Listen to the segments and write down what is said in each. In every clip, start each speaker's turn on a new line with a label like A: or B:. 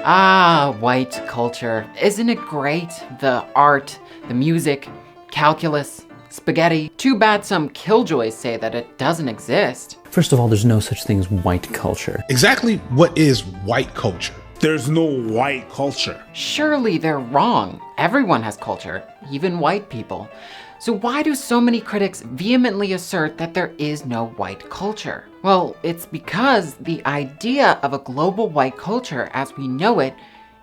A: Ah, white culture. Isn't it great? The art, the music, calculus, spaghetti. Too bad some killjoys say that it doesn't exist.
B: First of all, there's no such thing as white culture.
C: Exactly what is white culture?
D: There's no white culture.
A: Surely they're wrong. Everyone has culture, even white people. So why do so many critics vehemently assert that there is no white culture? Well, it's because the idea of a global white culture as we know it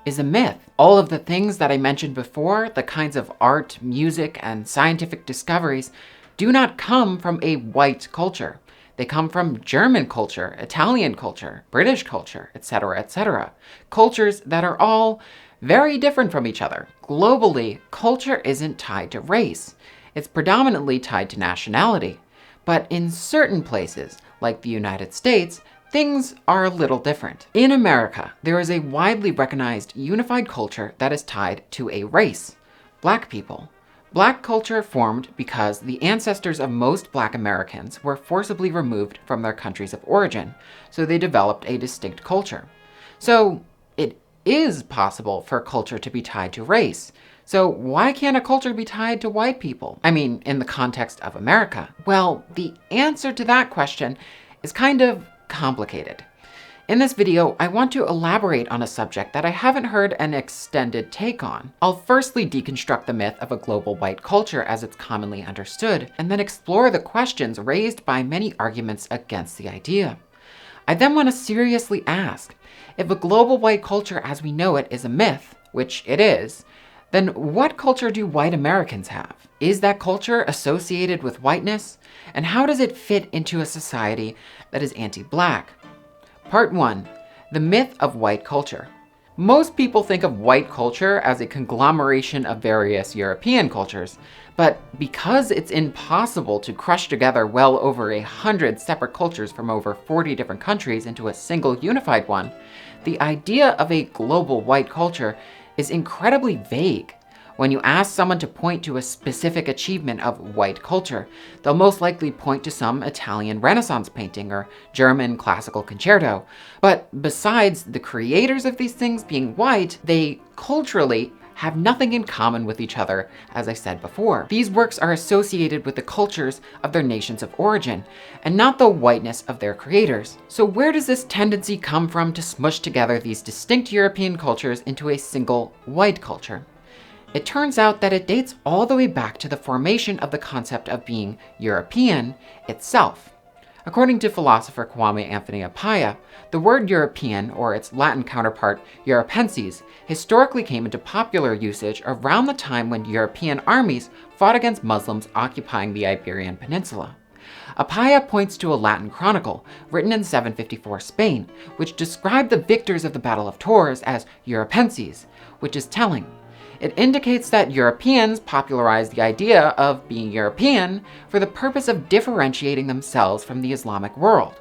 A: is a myth. All of the things that I mentioned before, the kinds of art, music, and scientific discoveries, do not come from a white culture. They come from German culture, Italian culture, British culture, etc., etc. Cultures that are all very different from each other. Globally, culture isn't tied to race. It's predominantly tied to nationality. But in certain places, like the United States, things are a little different. In America, there is a widely recognized unified culture that is tied to a race: Black people. Black culture formed because the ancestors of most Black Americans were forcibly removed from their countries of origin, so they developed a distinct culture. So it is possible for culture to be tied to race. So why can't a culture be tied to white people? I mean, in the context of America? Well, the answer to that question is kind of complicated. In this video, I want to elaborate on a subject that I haven't heard an extended take on. I'll firstly deconstruct the myth of a global white culture as it's commonly understood, and then explore the questions raised by many arguments against the idea. I then want to seriously ask, if a global white culture as we know it is a myth, which it is, then what culture do white Americans have? Is that culture associated with whiteness? And how does it fit into a society that is anti-Black? Part 1. The myth of white culture. Most people think of white culture as a conglomeration of various European cultures, but because it's impossible to crush together well over 100 separate cultures from over 40 different countries into a single unified one, the idea of a global white culture is incredibly vague. When you ask someone to point to a specific achievement of white culture, they'll most likely point to some Italian Renaissance painting or German classical concerto. But besides the creators of these things being white, they culturally have nothing in common with each other, as I said before. These works are associated with the cultures of their nations of origin, and not the whiteness of their creators. So where does this tendency come from to smush together these distinct European cultures into a single white culture? It turns out that it dates all the way back to the formation of the concept of being European itself. According to philosopher Kwame Anthony Appiah, the word European, or its Latin counterpart Europenses, historically came into popular usage around the time when European armies fought against Muslims occupying the Iberian Peninsula. Appiah points to a Latin chronicle, written in 754 Spain, which described the victors of the Battle of Tours as Europenses, which is telling. It indicates that Europeans popularized the idea of being European for the purpose of differentiating themselves from the Islamic world.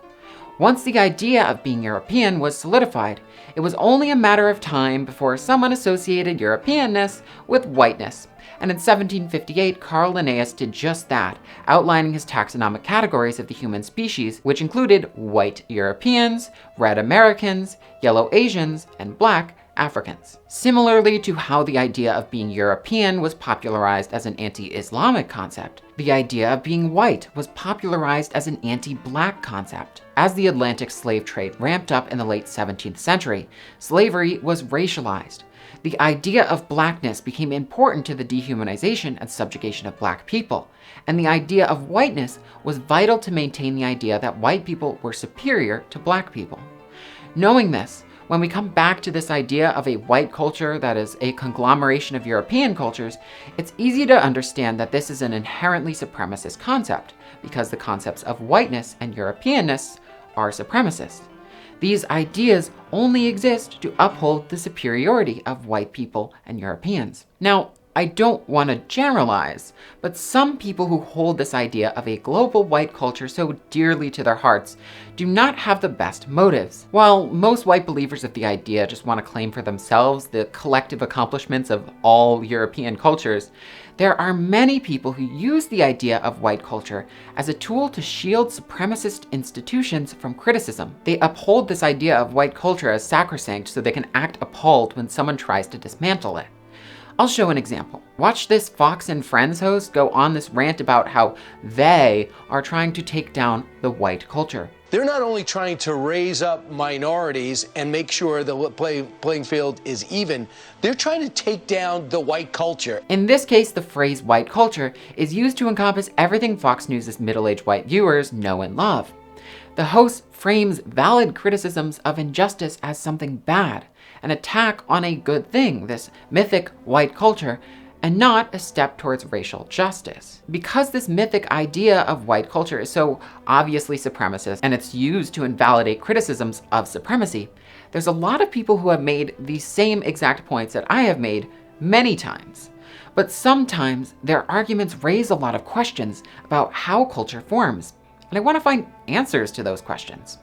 A: Once the idea of being European was solidified, it was only a matter of time before someone associated Europeanness with whiteness. And in 1758, Carl Linnaeus did just that, outlining his taxonomic categories of the human species, which included white Europeans, red Americans, yellow Asians, and black Africans. Similarly to how the idea of being European was popularized as an anti-Islamic concept, the idea of being white was popularized as an anti-Black concept. As the Atlantic slave trade ramped up in the late 17th century, slavery was racialized. The idea of Blackness became important to the dehumanization and subjugation of Black people, and the idea of whiteness was vital to maintain the idea that white people were superior to Black people. Knowing this, when we come back to this idea of a white culture that is a conglomeration of European cultures, it's easy to understand that this is an inherently supremacist concept, because the concepts of whiteness and Europeanness are supremacist. These ideas only exist to uphold the superiority of white people and Europeans. Now, I don't want to generalize, but some people who hold this idea of a global white culture so dearly to their hearts do not have the best motives. While most white believers of the idea just want to claim for themselves the collective accomplishments of all European cultures, there are many people who use the idea of white culture as a tool to shield supremacist institutions from criticism. They uphold this idea of white culture as sacrosanct so they can act appalled when someone tries to dismantle it. I'll show an example. Watch this Fox and Friends host go on this rant about how they are trying to take down the white culture.
E: They're not only trying to raise up minorities and make sure the playing field is even, they're trying to take down the white culture.
A: In this case, the phrase white culture is used to encompass everything Fox News' middle-aged white viewers know and love. The host frames valid criticisms of injustice as something bad, an attack on a good thing, this mythic white culture, and not a step towards racial justice. Because this mythic idea of white culture is so obviously supremacist and it's used to invalidate criticisms of supremacy, there's a lot of people who have made the same exact points that I have made many times. But sometimes their arguments raise a lot of questions about how culture forms, and I want to find answers to those questions.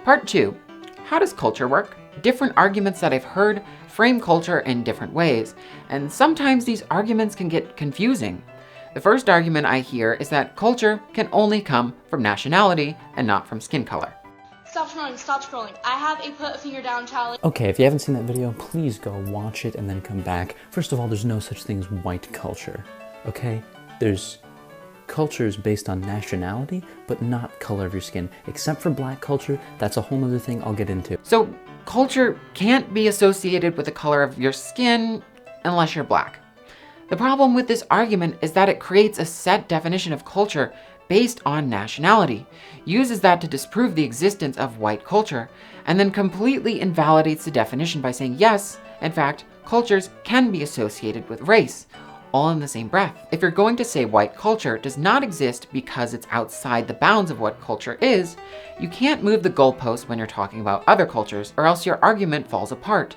A: Part 2, how does culture work? Different arguments that I've heard frame culture in different ways, and sometimes these arguments can get confusing. The first argument I hear is that culture can only come from nationality and not from skin color.
F: Stop scrolling, stop scrolling. I have a put a finger down challenge.
B: Okay, if you haven't seen that video, please go watch it and then come back. First of all, there's no such thing as white culture, okay? There's cultures based on nationality, but not color of your skin. Except for black culture, that's a whole other thing I'll get into.
A: So culture can't be associated with the color of your skin unless you're black. The problem with this argument is that it creates a set definition of culture based on nationality, uses that to disprove the existence of white culture, and then completely invalidates the definition by saying, yes, in fact, cultures can be associated with race, all in the same breath. If you're going to say white culture does not exist because it's outside the bounds of what culture is, you can't move the goalpost when you're talking about other cultures, or else your argument falls apart.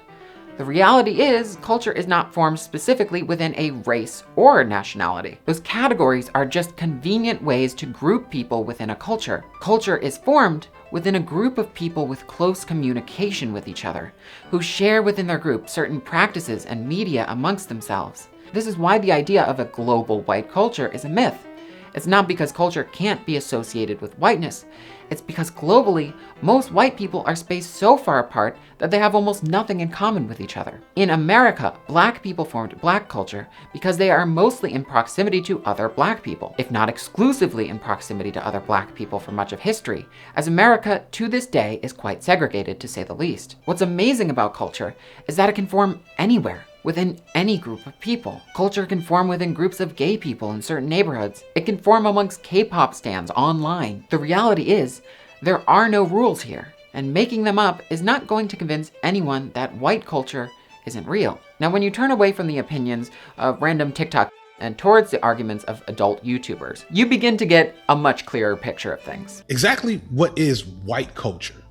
A: The reality is, culture is not formed specifically within a race or nationality. Those categories are just convenient ways to group people within a culture. Culture is formed within a group of people with close communication with each other, who share within their group certain practices and media amongst themselves. This is why the idea of a global white culture is a myth. It's not because culture can't be associated with whiteness. It's because globally, most white people are spaced so far apart that they have almost nothing in common with each other. In America, black people formed black culture because they are mostly in proximity to other black people, if not exclusively in proximity to other black people for much of history, as America to this day is quite segregated, to say the least. What's amazing about culture is that it can form anywhere, within any group of people. Culture can form within groups of gay people in certain neighborhoods. It can form amongst K-pop stans online. The reality is, there are no rules here, and making them up is not going to convince anyone that white culture isn't real. Now, when you turn away from the opinions of random TikTok and towards the arguments of adult YouTubers, you begin to get a much clearer picture of things.
C: Exactly what is white culture?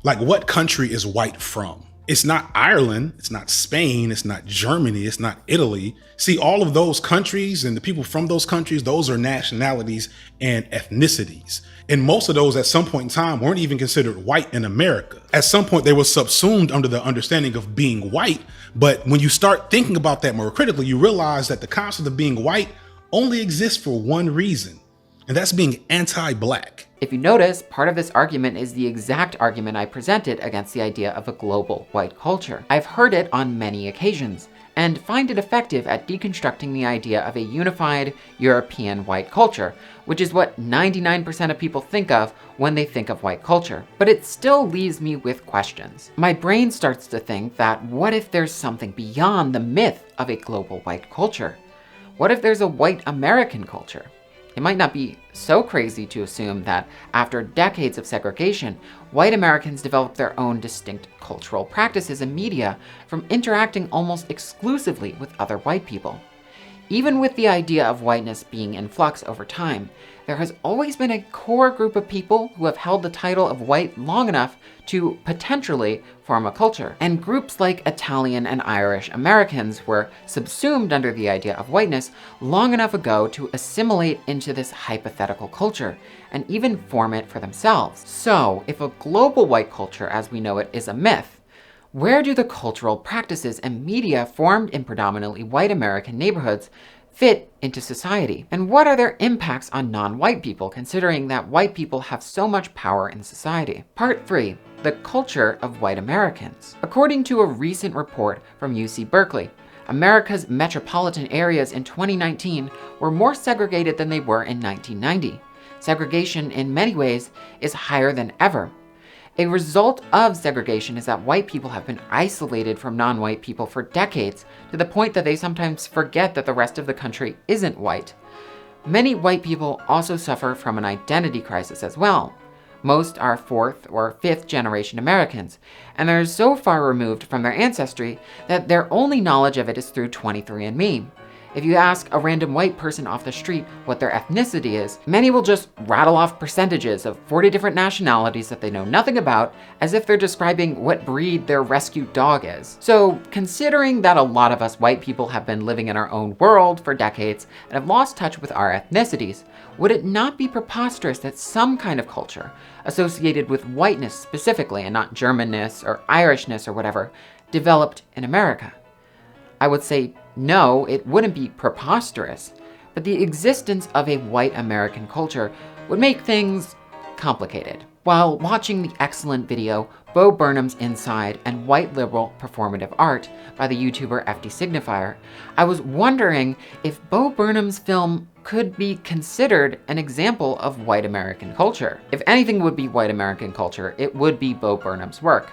C: Like, what country is white from? It's not Ireland, it's not Spain, it's not Germany, it's not Italy. See, all of those countries and the people from those countries, those are nationalities and ethnicities. And most of those at some point in time weren't even considered white in America. At some point they were subsumed under the understanding of being white. But when you start thinking about that more critically, you realize that the concept of being white only exists for one reason, and that's being anti-black.
A: If you notice, part of this argument is the exact argument I presented against the idea of a global white culture. I've heard it on many occasions, and find it effective at deconstructing the idea of a unified European white culture, which is what 99% of people think of when they think of white culture. But it still leaves me with questions. My brain starts to think that what if there's something beyond the myth of a global white culture? What if there's a white American culture? It might not be so crazy to assume that after decades of segregation, white Americans developed their own distinct cultural practices and media from interacting almost exclusively with other white people. Even with the idea of whiteness being in flux over time, there has always been a core group of people who have held the title of white long enough to potentially form a culture. And groups like Italian and Irish Americans were subsumed under the idea of whiteness long enough ago to assimilate into this hypothetical culture and even form it for themselves. So, if a global white culture as we know it is a myth, where do the cultural practices and media formed in predominantly white American neighborhoods fit into society? And what are their impacts on non-white people, considering that white people have so much power in society? Part 3. The culture of white Americans. According to a recent report from UC Berkeley, America's metropolitan areas in 2019 were more segregated than they were in 1990. Segregation in many ways is higher than ever. A result of segregation is that white people have been isolated from non-white people for decades, to the point that they sometimes forget that the rest of the country isn't white. Many white people also suffer from an identity crisis as well. Most are 4th or 5th generation Americans, and they're so far removed from their ancestry that their only knowledge of it is through 23andMe. If you ask a random white person off the street what their ethnicity is, many will just rattle off percentages of 40 different nationalities that they know nothing about, as if they're describing what breed their rescue dog is. So, considering that a lot of us white people have been living in our own world for decades and have lost touch with our ethnicities, would it not be preposterous that some kind of culture, associated with whiteness specifically and not Germanness or Irishness or whatever, developed in America? I would say no, it wouldn't be preposterous, but the existence of a white American culture would make things complicated. While watching the excellent video Bo Burnham's Inside and White Liberal Performative Art by the YouTuber FD Signifier, I was wondering if Bo Burnham's film could be considered an example of white American culture. If anything would be white American culture, it would be Bo Burnham's work.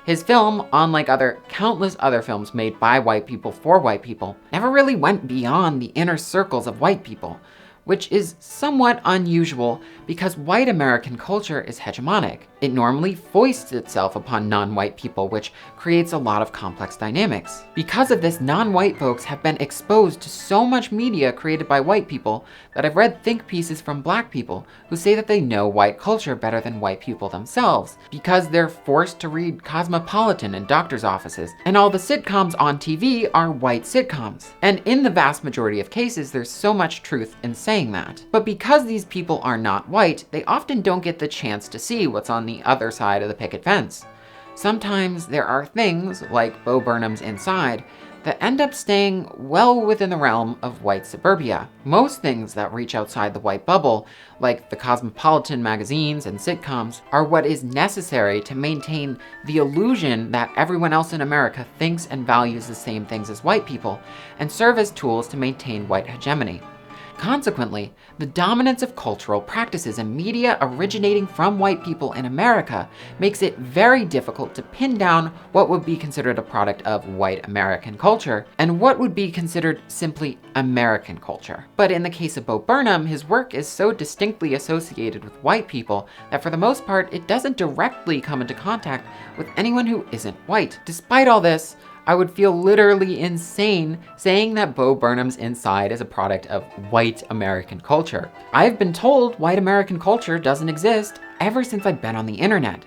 A: His film, unlike countless other films made by white people for white people, never really went beyond the inner circles of white people, which is somewhat unusual because white American culture is hegemonic. It normally foists itself upon non-white people, which creates a lot of complex dynamics. Because of this, non-white folks have been exposed to so much media created by white people that I've read think pieces from black people who say that they know white culture better than white people themselves, because they're forced to read Cosmopolitan in doctor's offices, and all the sitcoms on TV are white sitcoms. And in the vast majority of cases, there's so much truth in saying that. But because these people are not white, they often don't get the chance to see what's on the other side of the picket fence. Sometimes there are things, like Bo Burnham's Inside, that end up staying well within the realm of white suburbia. Most things that reach outside the white bubble, like the Cosmopolitan magazines and sitcoms, are what is necessary to maintain the illusion that everyone else in America thinks and values the same things as white people, and serve as tools to maintain white hegemony. Consequently, the dominance of cultural practices and media originating from white people in America makes it very difficult to pin down what would be considered a product of white American culture and what would be considered simply American culture. But in the case of Bo Burnham, his work is so distinctly associated with white people that for the most part, it doesn't directly come into contact with anyone who isn't white. Despite all this, I would feel literally insane saying that Bo Burnham's Inside is a product of white American culture. I've been told white American culture doesn't exist ever since I've been on the internet.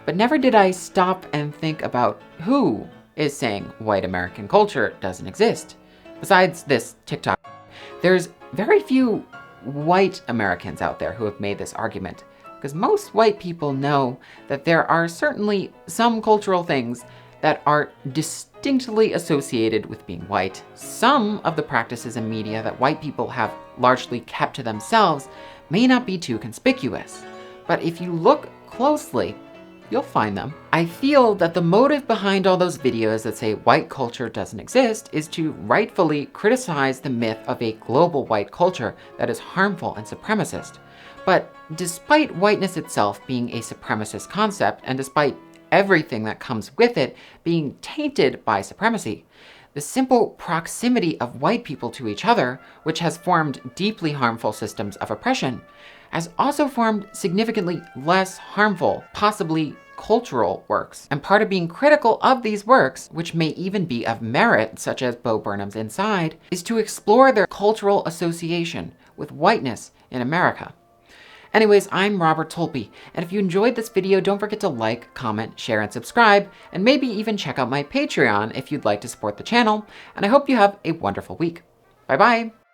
A: But never did I stop and think about who is saying white American culture doesn't exist. Besides this TikTok, there's very few white Americans out there who have made this argument, because most white people know that there are certainly some cultural things that are distinctly associated with being white. Some of the practices and media that white people have largely kept to themselves may not be too conspicuous, but if you look closely, you'll find them. I feel that the motive behind all those videos that say white culture doesn't exist is to rightfully criticize the myth of a global white culture that is harmful and supremacist. But despite whiteness itself being a supremacist concept, and despite everything that comes with it being tainted by supremacy, the simple proximity of white people to each other, which has formed deeply harmful systems of oppression, has also formed significantly less harmful, possibly cultural works. And part of being critical of these works, which may even be of merit, such as Bo Burnham's Inside, is to explore their cultural association with whiteness in America. Anyways, I'm Robert Tolpe, and if you enjoyed this video, don't forget to like, comment, share, and subscribe, and maybe even check out my Patreon if you'd like to support the channel, and I hope you have a wonderful week. Bye-bye!